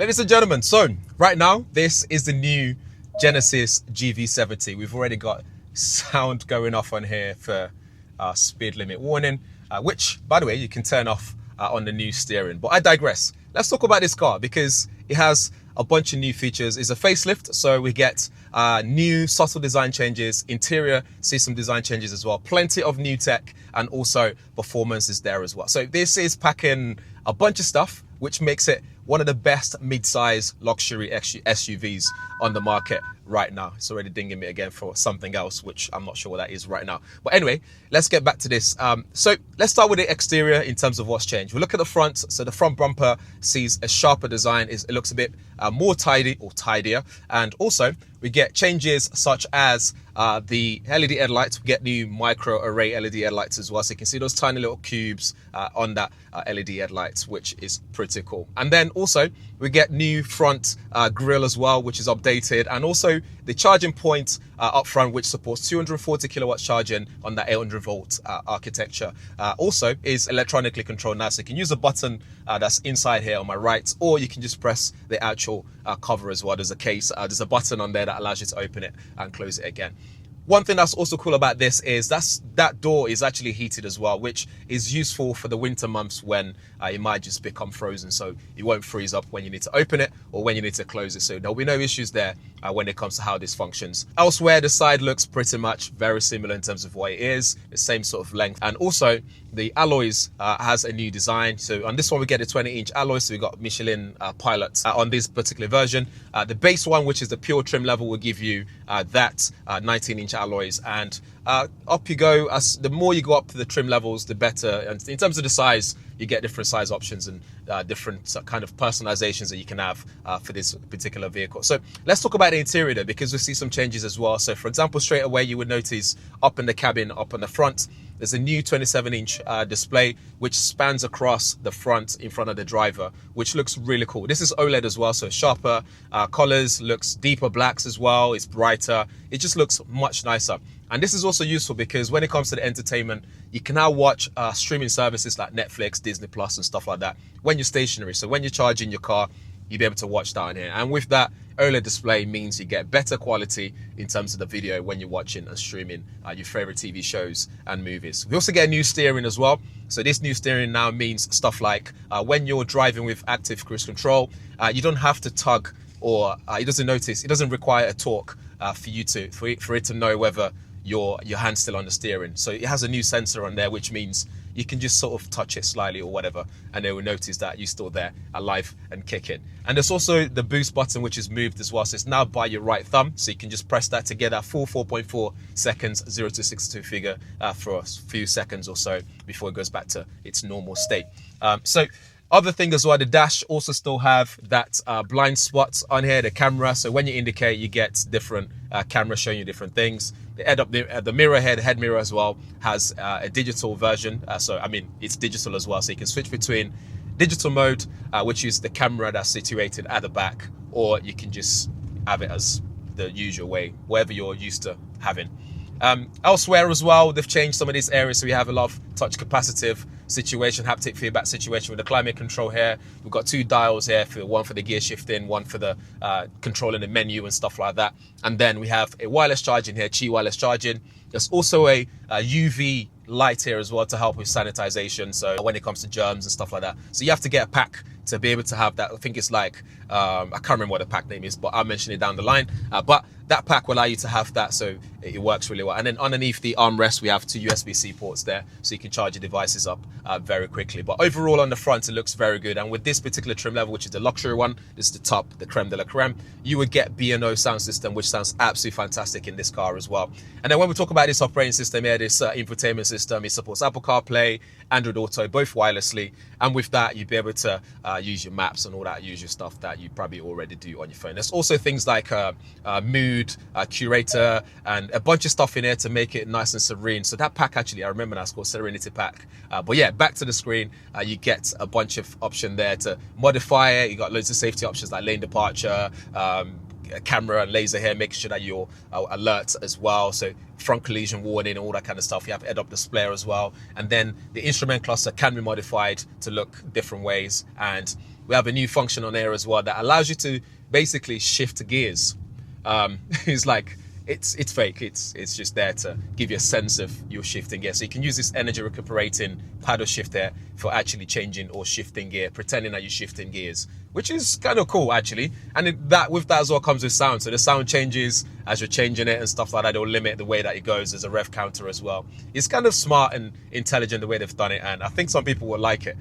Ladies and gentlemen, so right now, this is the new Genesis GV70. We've already got sound going off on here for speed limit warning, which, by the way, you can turn off on the new steering. But I digress. Let's talk about this car because it has a bunch of new features. It's a facelift, so we get new subtle design changes. Interior, see some design changes as well. Plenty of new tech, and also performance is there as well. So this is packing a bunch of stuff, which makes it one of the best mid-size luxury SUVs on the market right now. It's already dinging me again for something else, which I'm not sure what that is right now. But anyway, let's get back to this. So let's start with the exterior in terms of what's changed. We look at the front. So the front bumper sees a sharper design. It looks a bit more tidy or tidier. And also we get changes such as the LED headlights. We get new micro array LED headlights as well. So you can see those tiny little cubes on that LED headlights, which is pretty cool. And then also we get new front grille as well, which is updated. And also the charging point up front, which supports 240 kilowatts charging on that 800 volt architecture. Also is electronically controlled now. So you can use a button that's inside here on my right, or you can just press the actual cover as well. There's a case, there's a button on there that allows you to open it and close it again. One thing that's also cool about this is that door is actually heated as well, which is useful for the winter months when it might just become frozen, so it won't freeze up when you need to open it or when you need to close it. So there'll be no issues there when it comes to how this functions. Elsewhere, the side looks pretty much very similar in terms of what it is, the same sort of length. And also the alloys has a new design. So on this one, we get a 20-inch alloy. So we got Michelin pilots on this particular version. The base one, which is the pure trim level, will give you that 19-inch alloys. And up you go. As the more you go up to the trim levels, the better. And in terms of the size, you get different size options and different kind of personalizations that you can have for this particular vehicle. So let's talk about the interior though, because we see some changes as well. So for example, straight away, you would notice up in the cabin, up on the front, there's a new 27-inch display, which spans across the front in front of the driver, which looks really cool. This is OLED as well, so sharper colors, looks deeper blacks as well. It's brighter. It just looks much nicer. And this is also useful because when it comes to the entertainment, you can now watch streaming services like Netflix, Disney Plus, and stuff like that when you're stationary. So when you're charging your car, you'll be able to watch that on here. And with that, OLED display means you get better quality in terms of the video when you're watching and streaming your favorite TV shows and movies. We also get a new steering as well. So this new steering now means stuff like when you're driving with active cruise control, you don't have to tug, or it doesn't require a torque for it to know whether your hand's still on the steering. So it has a new sensor on there, which means you can just sort of touch it slightly or whatever, and they will notice that you're still there, alive and kicking. And there's also the boost button, which is moved as well. So it's now by your right thumb. So you can just press that to get that full 4.4 seconds, 0 to 62 figure for a few seconds or so before it goes back to its normal state. So other thing as well, the dash also still have that blind spots on here, the camera. So when you indicate, you get different cameras showing you different things. The mirror head mirror as well has a digital version. So I mean, it's digital as well. So you can switch between digital mode, which is the camera that's situated at the back, or you can just have it as the usual way, wherever you're used to having. Elsewhere as well, they've changed some of these areas. So we have a lot of touch capacitive situation, haptic feedback situation with the climate control here. We've got two dials here, one for the gear shifting, one for the controlling the menu and stuff like that. And then we have a wireless charging here, Qi wireless charging. There's also a UV light here as well to help with sanitization, so when it comes to germs and stuff like that. So you have to get a pack to be able to have that. I think it's like, I can't remember what the pack name is, but I'll mention it down the line. But that pack will allow you to have that, so it works really well. And then underneath the armrest, we have two USB-C ports there, so you can charge your devices up very quickly. But overall on the front, it looks very good. And with this particular trim level, which is the luxury one, this is the top, the creme de la creme, you would get B&O sound system, which sounds absolutely fantastic in this car as well. And then when we talk about this operating system here, this infotainment system, it supports Apple CarPlay, Android Auto, both wirelessly. And with that, you'll be able to use your maps and all that usual stuff that you probably already do on your phone. There's also things like mood, curator, and a bunch of stuff in here to make it nice and serene. So that pack, actually, I remember that's called Serenity Pack. But yeah, back to the screen, you get a bunch of option there to modify it. You got loads of safety options like lane departure, camera and laser here, making sure that you're alert as well. So front collision warning, all that kind of stuff. You have head-up display as well. And then the instrument cluster can be modified to look different ways. And we have a new function on there as well that allows you to basically shift gears. It's like, it's fake. It's just there to give you a sense of your shifting gear. So you can use this energy recuperating paddle shift there for actually changing or shifting gear, pretending that you're shifting gears, which is kind of cool actually. And with that as well comes with sound. So the sound changes as you're changing it and stuff like that. It'll limit the way that it goes. There's a rev counter as well. It's kind of smart and intelligent the way they've done it. And I think some people will like it,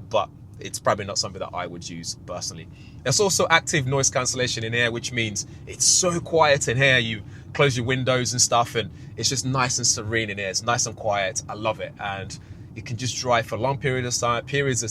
but it's probably not something that I would use personally. There's also active noise cancellation in here, which means it's so quiet in here. You close your windows and stuff, and it's just nice and serene in here. It's nice and quiet. I love it. And you can just drive for long periods of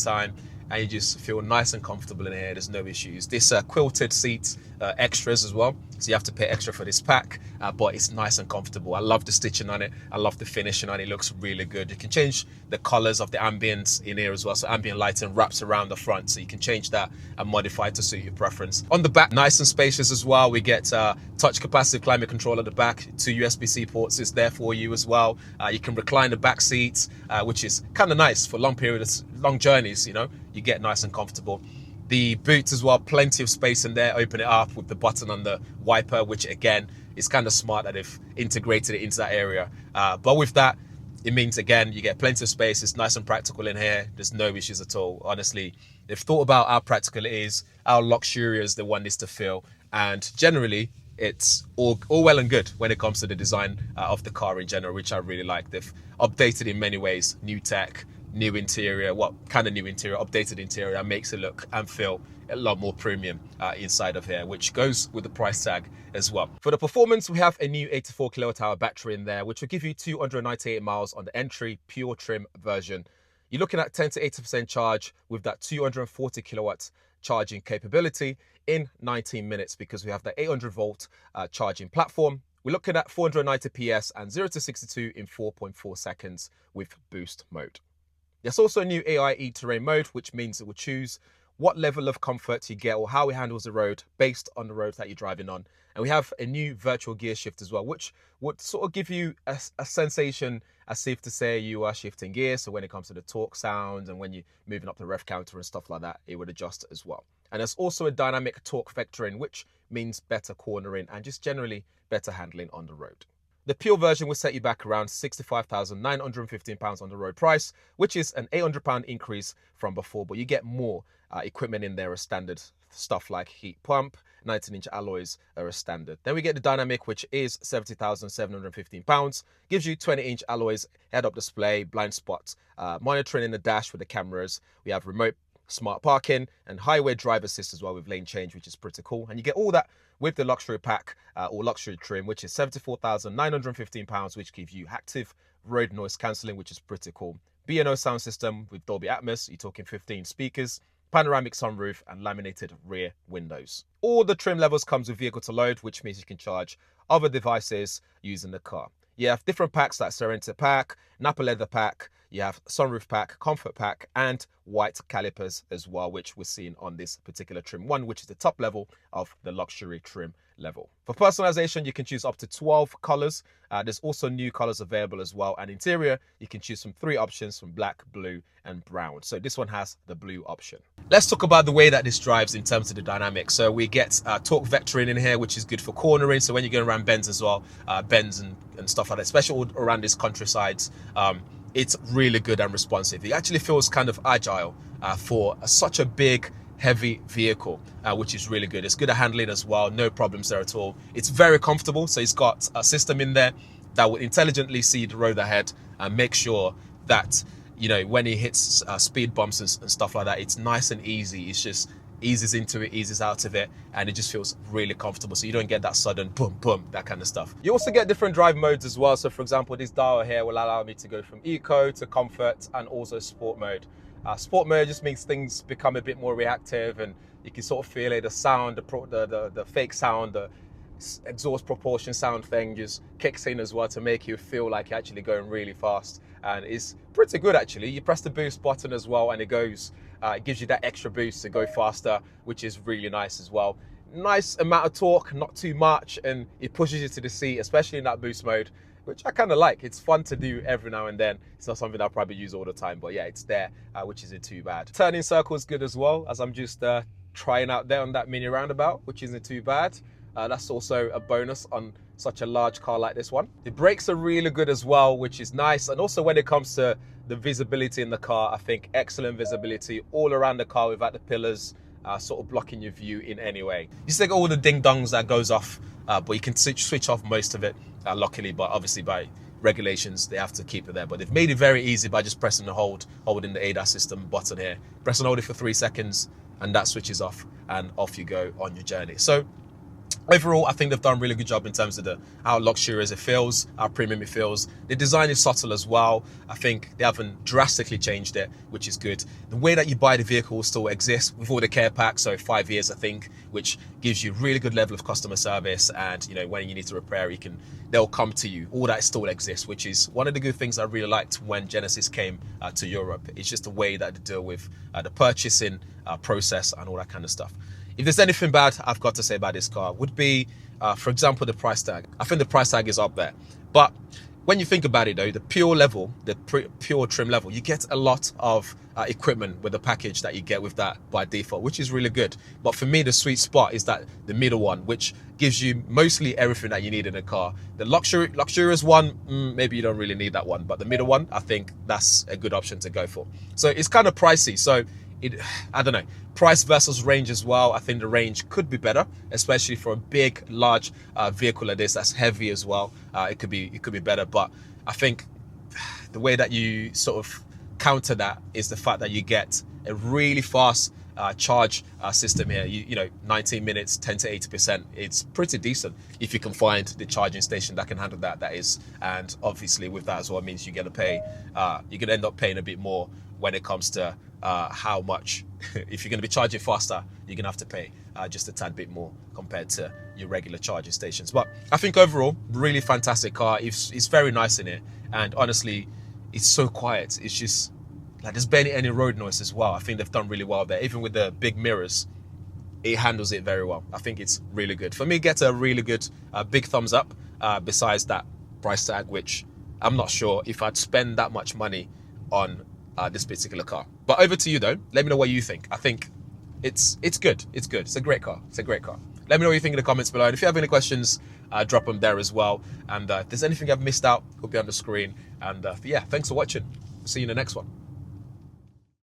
time, and you just feel nice and comfortable in here. There's no issues. This quilted seats, extras as well. So you have to pay extra for this pack, but it's nice and comfortable. I love the stitching on it. I love the finishing on it. It looks really good. You can change the colors of the ambience in here as well. So ambient lighting wraps around the front, so you can change that and modify it to suit your preference. On the back, nice and spacious as well. We get touch capacitive climate control at the back. 2 USB-C ports is there for you as well. You can recline the back seats, which is kind of nice for long periods, long journeys, you know. You get nice and comfortable. The boot as well, plenty of space in there. Open it up with the button on the wiper, which again is kind of smart that they've integrated it into that area. But with that, it means again you get plenty of space. It's nice and practical in here. There's no issues at all. Honestly, they've thought about how practical it is, how luxurious they want this to feel, and generally it's all well and good when it comes to the design of the car in general, which I really like. They've updated in many ways, new tech, new interior, what kind of new interior, updated interior, makes it look and feel a lot more premium inside of here, which goes with the price tag as well. For the performance, we have a new 84 kilowatt hour battery in there, which will give you 298 miles on the entry pure trim version. You're looking at 10 to 80% charge with that 240 kilowatt charging capability in 19 minutes, because we have the 800 volt charging platform. We're looking at 490 PS and 0 to 62 in 4.4 seconds with boost mode. There's also a new AI e-terrain mode, which means it will choose what level of comfort you get or how it handles the road based on the road that you're driving on. And we have a new virtual gear shift as well, which would sort of give you a sensation as if to say you are shifting gears. So when it comes to the torque sound and when you're moving up the rev counter and stuff like that, it would adjust as well. And there's also a dynamic torque vectoring, which means better cornering and just generally better handling on the road. The pure version will set you back around £65,915 on the road price, which is an £800 increase from before, but you get more equipment in there as standard. Stuff like heat pump, 19-inch alloys are a standard. Then we get the dynamic, which is £70,715, gives you 20-inch alloys, head-up display, blind spot, monitoring in the dash with the cameras. We have remote smart parking and highway drive assist as well with lane change, which is pretty cool. And you get all that with the luxury pack or luxury trim, which is £74,915, which gives you active road noise cancelling, which is pretty cool. B&O sound system with Dolby Atmos, you're talking 15 speakers, panoramic sunroof and laminated rear windows. All the trim levels comes with vehicle to load, which means you can charge other devices using the car. You have different packs like Serenity Pack, Napa Leather Pack, you have Sunroof Pack, Comfort Pack, and white calipers as well, which we're seeing on this particular trim one, which is the top level of the luxury trim level. For personalization, you can choose up to 12 colors. There's also new colors available as well. And interior, you can choose from 3 options from black, blue, and brown. So this one has the blue option. Let's talk about the way that this drives in terms of the dynamics. So we get torque vectoring in here, which is good for cornering. So when you're going around bends as well, bends and stuff like that, especially around this countryside, it's really good and responsive. It actually feels kind of agile for such a big, heavy vehicle, which is really good. It's good at handling as well. No problems there at all. It's very comfortable. So it's got a system in there that will intelligently see the road ahead and make sure that, you know, when it hits speed bumps and stuff like that, it's nice and easy. It's just eases into it, eases out of it, and it just feels really comfortable. So you don't get that sudden boom, boom, that kind of stuff. You also get different drive modes as well. So for example, this dial here will allow me to go from eco to comfort and also sport mode. Sport mode just means things become a bit more reactive and you can sort of feel it. The sound, the fake sound, the exhaust proportion sound thing just kicks in as well to make you feel like you're actually going really fast. And it's pretty good actually. You press the boost button as well and it goes It gives you that extra boost to go faster, which is really nice as well. Nice amount of torque, not too much, and it pushes you to the seat, especially in that boost mode, which I kind of like. It's fun to do every now and then. It's not something I'll probably use all the time, but yeah, it's there, which isn't too bad. Turning circle is good as well, as I'm just trying out there on that mini roundabout, which isn't too bad. That's also a bonus on such a large car like this one. The brakes are really good as well, which is nice. And also when it comes to the visibility in the car, I think excellent visibility all around the car without the pillars sort of blocking your view in any way. You still got all the ding dongs that goes off, but you can switch off most of it, luckily, but obviously by regulations they have to keep it there. But they've made it very easy by just pressing the holding the ADAS system button here. Press and hold it for 3 seconds and that switches off and off you go on your journey. So overall, I think they've done a really good job in terms of how luxurious it feels, how premium it feels. The design is subtle as well. I think they haven't drastically changed it, which is good. The way that you buy the vehicle will still exist with all the care packs, so 5 years, I think, which gives you really good level of customer service. And you know, when you need to repair, they'll come to you. All that still exists, which is one of the good things I really liked when Genesis came to Europe. It's just the way that they deal with the purchasing process and all that kind of stuff. If there's anything bad I've got to say about this car, would be, for example, the price tag. I think the price tag is up there. But when you think about it though, the pure level, the pure trim level, you get a lot of equipment with the package that you get with that by default, which is really good. But for me, the sweet spot is that the middle one, which gives you mostly everything that you need in a car. The luxurious one, maybe you don't really need that one. But the middle one, I think that's a good option to go for. So it's kind of pricey. So I don't know, price versus range as well. I think the range could be better, especially for a big, large vehicle like this that's heavy as well. It could be better, but I think the way that you sort of counter that is the fact that you get a really fast charge system here. You know, 19 minutes, 10 to 80%. It's pretty decent if you can find the charging station that can handle that. That is, and obviously with that as well, it means you're gonna pay. You're gonna end up paying a bit more when it comes to how much. If you're going to be charging faster, you're going to have to pay just a tad bit more compared to your regular charging stations. But I think overall, really fantastic car. It's very nice in it, and honestly, it's so quiet. It's just like there's barely any road noise as well. I think they've done really well there. Even with the big mirrors, it handles it very well. I think it's really good. For me, it gets a really good big thumbs up. Besides that price tag, which I'm not sure if I'd spend that much money on this particular car. But over to you though. Let me know what you think. I think it's good. It's good. It's a great car. It's a great car. Let me know what you think in the comments below. And if you have any questions, drop them there as well. And if there's anything I've missed out, it'll be on the screen. And yeah, thanks for watching. See you in the next one.